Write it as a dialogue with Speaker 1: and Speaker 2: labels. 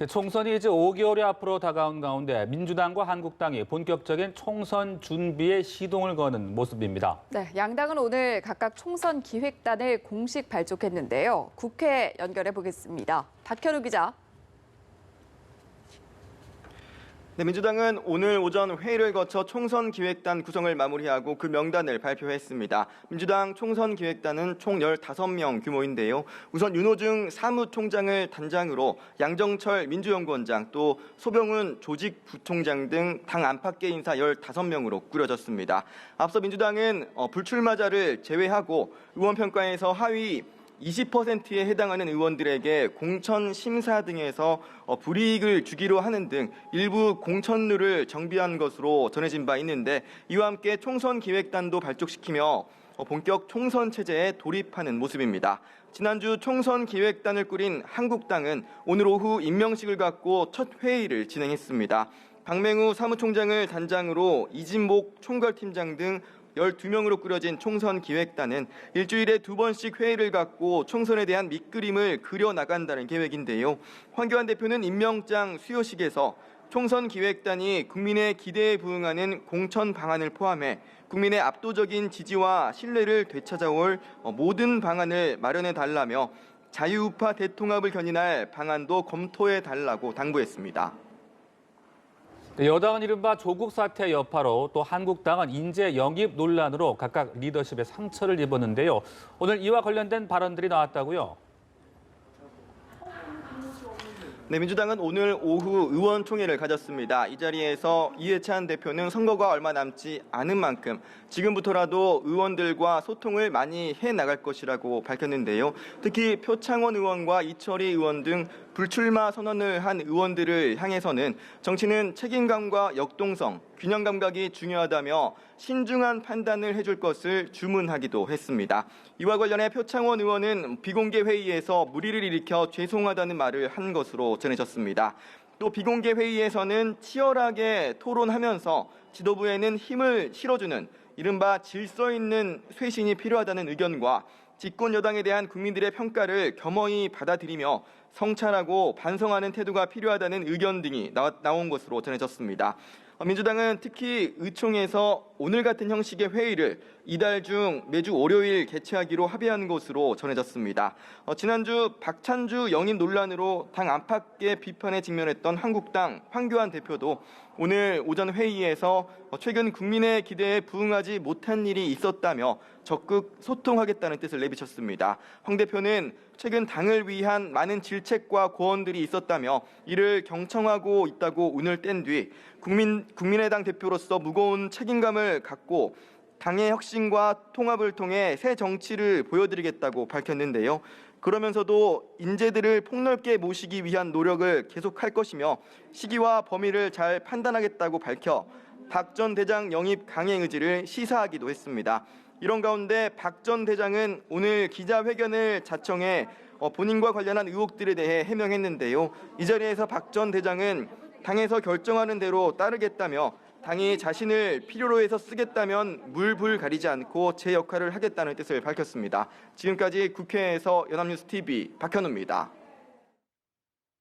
Speaker 1: 총선이 이제 5개월이 앞으로 다가온 가운데 민주당과 한국당이 본격적인 총선 준비에 시동을 거는 모습입니다.
Speaker 2: 네, 양당은 오늘 각각 총선 기획단을 공식 발족했는데요. 국회 연결해 보겠습니다. 박현우 기자.
Speaker 3: 네, 민주당은 오늘 오전 회의를 거쳐 총선 기획단 구성을 마무리하고 그 명단을 발표했습니다. 민주당 총선 기획단은 총 15명 규모인데요. 우선 윤호중 사무총장을 단장으로 양정철 민주연구원장 또 소병훈 조직부총장 등 당 안팎계 인사 15명으로 꾸려졌습니다. 앞서 민주당은 불출마자를 제외하고 의원평가에서 하위 20%에 해당하는 의원들에게 공천 심사 등에서 불이익을 주기로 하는 등 일부 공천룰을 정비한 것으로 전해진 바 있는데, 이와 함께 총선 기획단도 발족시키며 본격 총선 체제에 돌입하는 모습입니다. 지난주 총선 기획단을 꾸린 한국당은 오늘 오후 임명식을 갖고 첫 회의를 진행했습니다. 박맹우 사무총장을 단장으로 이진목 총괄팀장 등 12명으로 꾸려진 총선 기획단은 일주일에 2번씩 회의를 갖고 총선에 대한 밑그림을 그려나간다는 계획인데요. 황교안 대표는 임명장 수여식에서 총선 기획단이 국민의 기대에 부응하는 공천 방안을 포함해 국민의 압도적인 지지와 신뢰를 되찾아올 모든 방안을 마련해달라며 자유우파 대통합을 견인할 방안도 검토해달라고 당부했습니다.
Speaker 1: 여당은 이른바 조국 사태 여파로 또 한국당은 인재 영입 논란으로 각각 리더십에 상처를 입었는데요. 오늘 이와 관련된 발언들이 나왔다고요?
Speaker 3: 네, 민주당은 오늘 오후 의원총회를 가졌습니다. 이 자리에서 이해찬 대표는 선거가 얼마 남지 않은 만큼 지금부터라도 의원들과 소통을 많이 해나갈 것이라고 밝혔는데요. 특히 표창원 의원과 이철희 의원 등 불출마 선언을 한 의원들을 향해서는 정치는 책임감과 역동성, 균형 감각이 중요하다며 신중한 판단을 해줄 것을 주문하기도 했습니다. 이와 관련해 표창원 의원은 비공개 회의에서 물의를 일으켜 죄송하다는 말을 한 것으로 전해졌습니다. 또 비공개 회의에서는 치열하게 토론하면서 지도부에는 힘을 실어주는 이른바 질서 있는 쇄신이 필요하다는 의견과 집권 여당에 대한 국민들의 평가를 겸허히 받아들이며 성찰하고 반성하는 태도가 필요하다는 의견 등이 나온 것으로 전해졌습니다. 민주당은 특히 의총에서 오늘 같은 형식의 회의를 이달 중 매주 월요일 개최하기로 합의한 것으로 전해졌습니다. 지난주 박찬주 영입 논란으로 당 안팎의 비판에 직면했던 한국당 황교안 대표도 오늘 오전 회의에서 최근 국민의 기대에 부응하지 못한 일이 있었다며 적극 소통하겠다는 뜻을 내비쳤습니다. 황 대표는 최근 당을 위한 많은 질책과 고언들이 있었다며 이를 경청하고 있다고 운을 뗀 뒤 국민의당 대표로서 무거운 책임감을 갖고 당의 혁신과 통합을 통해 새 정치를 보여드리겠다고 밝혔는데요. 그러면서도 인재들을 폭넓게 모시기 위한 노력을 계속할 것이며 시기와 범위를 잘 판단하겠다고 밝혀 박 전 대장 영입 강행 의지를 시사하기도 했습니다. 이런 가운데 박 전 대장은 오늘 기자회견을 자청해 본인과 관련한 의혹들에 대해 해명했는데요. 이 자리에서 박 전 대장은 당에서 결정하는 대로 따르겠다며 당이 자신을 필요로 해서 쓰겠다면 물불 가리지 않고 제 역할을 하겠다는 뜻을 밝혔습니다. 지금까지 국회에서 연합뉴스 TV 박현우입니다.